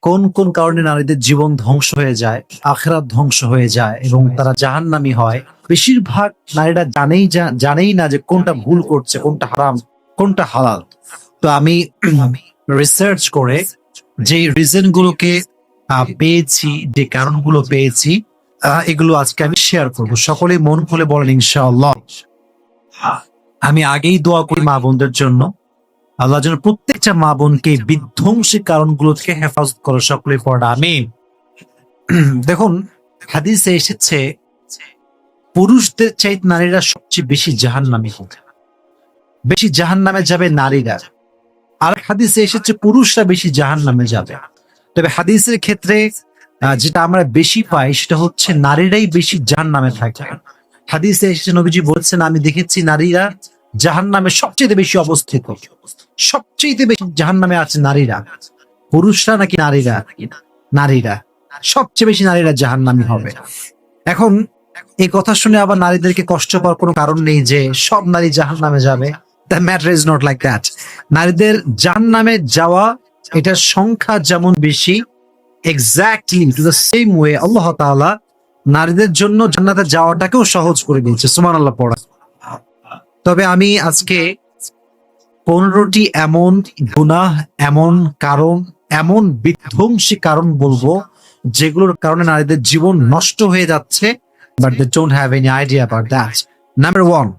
কোন কোন কারণে নারীদের জীবন ধ্বংস হয়ে যায়, আখিরাত ধ্বংস হয়ে যায় এবং তারা জাহান্নামী হয়। বেশিরভাগ নারীরা জানেই না যে কোনটা ভুল করছে, কোনটা হারাম, কোনটা হালাল। তো আমি রিসার্চ করে যে রিজন গুলোকে পেয়েছি, যে কারণগুলো পেয়েছি, এগুলো আজকে আমি শেয়ার করব। সকলেই মন খুলে বলেন ইনশাআল্লাহ। আমি আগেই দোয়া করি মা বোনদের জন্য, আল্লাহ যেন প্রত্যেকটা মা বোনকে বিধ্বংসী কারণগুলো থেকে হেফাজত করো। সকলে পড়া আমিন। দেখুন, হাদিসে এসেছে পুরুষদের চাইতে নারীরা সবচেয়ে বেশি জাহান্নামী হবে, বেশি জাহান্নামে যাবে নারীরা। আর হাদিসে এসেছে পুরুষরা বেশি জাহান্নামে যাবে। তবে হাদিসের ক্ষেত্রে যেটা আমরা বেশি পাই সেটা হচ্ছে নারীরাই বেশি জাহান্নামে থাকে। হাদিসে এসেছে, নবীজি বলছেন, আমি দেখেছি নারীরা জাহান্নামে সবচেয়ে বেশি অবস্থিত, সবচেয়ে বেশি জাহান্নামে আছে নারীরা। পুরুষরা নাকি নারীরা? নারীরা সবচেয়ে বেশি, নারীরা জাহান্নামী হবে। এখন এই কথা শুনে আবার নারীদেরকে কষ্ট পাওয়ার কোনো কারণ নেই যে সব নারী জাহান্নামে যাবে। The matter is not like that. নারীদের জাহান্নামে যাওয়া, এটার সংখ্যা যেমন বেশি, exactly to the same way আল্লাহ তাআলা নারীদের জন্য জান্নাতে যাওয়াটাকেও সহজ করে দিয়েছে। সুবহানাল্লাহ পড়া। তবে আমি আজকে 15টি এমন গুনাহ, এমন কারণ, এমন বিধ্বংসী কারণ বলবো যেগুলোর কারণে নারীদের জীবন নষ্ট হয়ে যাচ্ছে, but they don't have any idea about that. Number 1,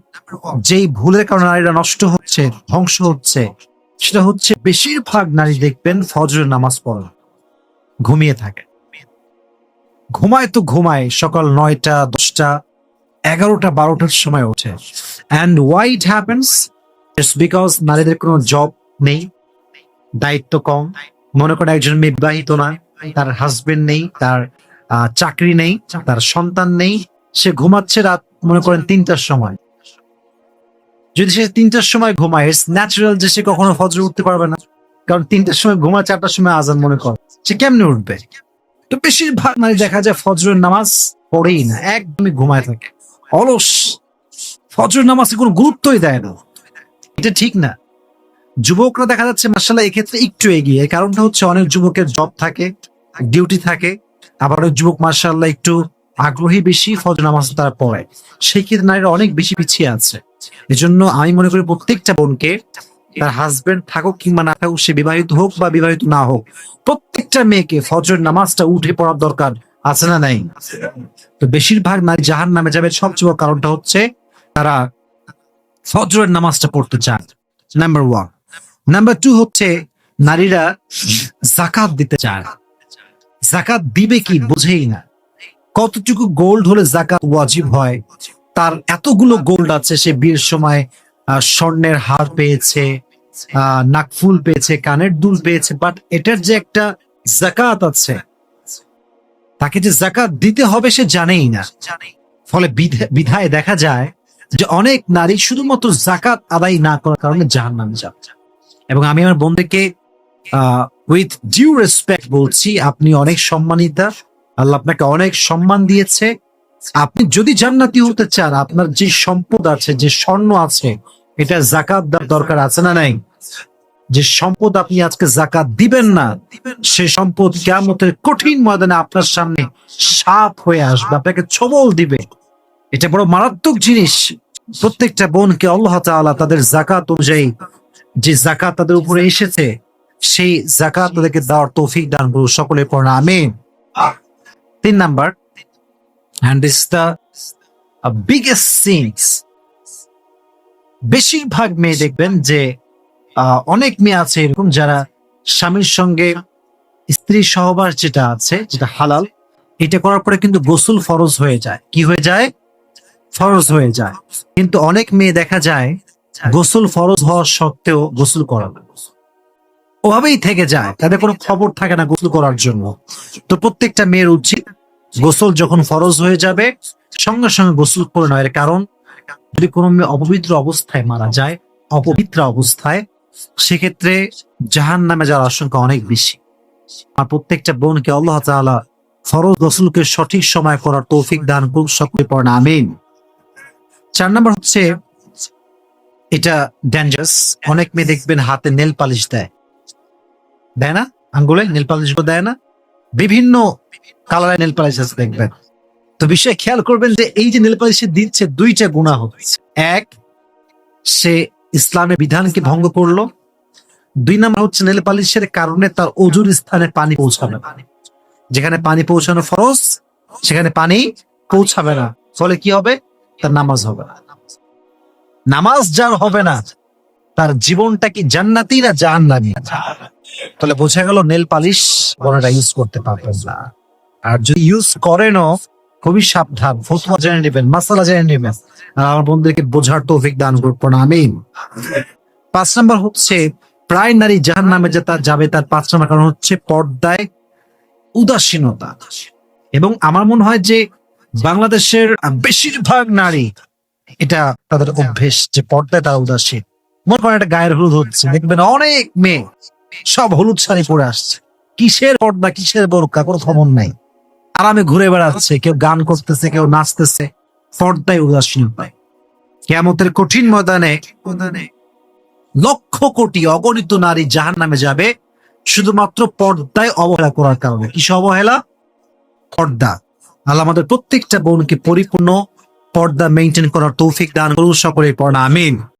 যেই ভুলের কারণে নারীরা নষ্ট হচ্ছে, ধ্বংস হচ্ছে, সেটা হচ্ছে বেশিরভাগ নারী দেখবেন ফজরের নামাজ পড়ে না, ঘুমিয়ে থাকে। ঘুমায় তো ঘুমায়, সকাল 9টা, 10টা, 11টা, 12টার সময় ওঠে। And why it happens? It's because নারীদের কোনো জব নেই, দায়িত্ব কম। মনে করেন একজন মেয়ে বিবাহিত না, তার হাজবেন্ড নেই, তার চাকরি নেই, তার সন্তান নেই, সে ঘুমাচ্ছে রাত মনে করেন 3টার সময়। যদি সে 3টার সময় ঘুমায়, ইটস ন্যাচারাল যে সে কখনো ফজরে উঠতে পারবে না, কারণ 3টার সময় ঘুমায়, 4টার সময় আজান, মনে কর সে কেমনে উঠবে? তো বেশিরভাগ নারী দেখা যায় ফজরের নামাজ পড়েই না, একদমই ঘুমায় থাকে, অলস, ফজরের নামাজে কোনো গুরুত্বই দেয় না। এটা ঠিক না। যুবকরা দেখা যাচ্ছে মাশাআল্লাহ এক্ষেত্রে একটু এগিয়ে। কারণটা হচ্ছে অনেক যুবকের জব থাকে, ডিউটি থাকে, আবার অনেক যুবক মাশাআল্লাহ একটু আগ্রহী বেশি, ফজর নামাজ তারা পড়ে। সেই ক্ষেত্রে নারীরা অনেক বেশি পিছিয়ে আছে। এজন্য আমি মনে করি প্রত্যেকটা বোনকে, তার হাজবেন্ড থাকুক কিংবা না থাকুক, সে বিবাহিত হোক বা বিবাহিত না হোক, প্রত্যেকটা মেয়েকে ফজর নামাজটা উঠে পড়ার দরকার আছে না নাই? তো বেশিরভাগ নারী জাহান্নামে যাবে সবচেয়ে বড় কারণটা হচ্ছে তারা ফজরের নামাজটা পড়তে চায়। নাম্বার 1। নাম্বার 2 হচ্ছে নারীরা যাকাত দিতে চায় না। যাকাত দিবে কি বোঝেই না। কতটুকু গোল্ড হলে যাকাত ওয়াজিব হয়? তার এতগুলো গোল্ড আছে, সে বিয়ের সময় স্বর্ণের হার পেয়েছে, নাকফুল পেয়েছে, কানের দুল পেয়েছে, বাট এটার যে একটা যাকাত আছে, তাকে যে যাকাত দিতে হবে সে জানেই না। ফলে বিধায় দেখা যায় যে অনেক নারী শুধুমাত্র যাকাত আদায় না করার কারণে জাহান্নামে যাবে। এবং আমি আমার বোনদেরকে উইথ ডিউ রেসপেক্ট বলছি, আপনি অনেক সম্মানিতা, আল্লাহ আপনাকে অনেক সম্মান দিয়েছে। আপনি যদি জান্নাতি হতে চান, আপনার যে সম্পদ আছে, যে স্বর্ণ আছে, এটা যাকাত দেওয়ার দরকার আছে না নাই? যে সম্পদ আপনি আজকে যাকাত দিবেন না, সে সম্পদ কিয়ামতের কঠিন ময়দানে আপনার সামনে সাপ হয়ে আসবে, আপনাকে ছোবল দিবে। এটা বড় মারাত্মক জিনিস। প্রত্যেকটা বোনকে আল্লাহ তাআলা তাদের যাকাত অনুযায়ী যে যাকাত তাদের উপরে এসেছে, সেই যাকাত তাদেরকে দেওয়ার তৌফিক দান করুন। সকলে পড়া আমিন। 3 number, and this is the biggest sins. বেশিরভাগ মেয়ে দেখবেন যে অনেক মেয়ে আছে এরকম যারা স্বামীর সঙ্গে স্ত্রী সহবাস যেটা আছে, যেটা হালাল, এটা করার পরে কিন্তু গোসল ফরজ হয়ে যায়। কি হয়ে যায়? ফরজ হয়ে যায়। কিন্তু অনেক মেয়ে দেখা যায় গোসল ফরজ হওয়া সত্ত্বেও গোসল করা না, ওভাবেই থেকে যায়, তাদের কোনো খবর থাকে না গোসল করার জন্য। তো প্রত্যেকটা মেয়ের উচিত গোসল যখন ফরজ হয়ে যাবে সঙ্গে সঙ্গে গোসল করে নেওয়ার। কারণ যদি কোনো মেয়ে অপবিত্র অবস্থায় মারা যায়, অপবিত্র অবস্থায়, সেক্ষেত্রে জাহান্নামে যাওয়ার আশঙ্কা অনেক বেশি। আর প্রত্যেকটা বোনকে আল্লাহ তাআলা ফরজ গোসলকে সঠিক সময় করার তৌফিক দান করুন। সকলে পড়েন আমিন। 4 নাম্বার হচ্ছে, এটা ডেঞ্জারাস, অনেক মেয়ে দেখবেন হাতে নেল পালিশ দেয়, দেয় না? আঙ্গুলে নেল পালিশ দেয় না, বিভিন্ন কালারের নেল পালিশ আছে দেখবেন। তো বিষয় খেয়াল করবেন যে এই যে নেল পালিশ দিচ্ছে দুইটা গুনাহ হচ্ছে। এক, সে ইসলামের বিধানকে ভঙ্গ করলো। দুই নাম্বার হচ্ছে নেল পালিশের কারণে তার অজুর স্থানে পানি পৌঁছাবে না। যেখানে পানি পৌঁছানো ফরজ সেখানে পানি পৌঁছাবে না, ফলে কি হবে? তার নামাজ হবে না। নামাজ যার হবে না তার জীবনটা কি জান্নাতি না জাহান্নামী? তাহলে বোঝা গেল নেল পালিশ কোনটা ইউজ করতে পারবেন না। আর যদি ইউজ করেনও খুবই সাবধান, ফতোয়া জেনে নেবেন, মাসালা জেনে নেবেন। আর আমার বন্ধুদেরকে বোঝার তৌফিক দান করবো না, আমিন। 5 নাম্বার হচ্ছে প্রায় নারী জাহান্নামে যে তার যাবে, তার 5 নাম্বার কারণ হচ্ছে পর্দায় উদাসীনতা। এবং আমার মনে হয় যে বাংলাদেশের বেশিরভাগ নারী এটা তাদের অভ্যেস যে পর্দায় তারা উদাসীন। মনে করেন একটা গায়ের হলুদ হচ্ছে, দেখবেন অনেক মেয়ে সব হলুদ শাড়ি পরে আসছে। কিসের পর্দা, কিসের বোরকা, কোনো খবর নাই। আরামে ঘুরে বেড়াচ্ছে, কেউ গান করতেছে, কেউ নাচতেছে, পর্দায় উদাসীনতায়। কিয়ামতের কঠিন ময়দানে লক্ষ কোটি অগণিত নারী জাহান্নামে যাবে শুধুমাত্র পর্দায় অবহেলা করার কারণে। কিসে অবহেলা? পর্দা। আল্লাহ আমাদের প্রত্যেকটা বোনকে পরিপূর্ণ পর্দা মেনটেন করার তৌফিক দান করুন, সকলের পড়া আমিন।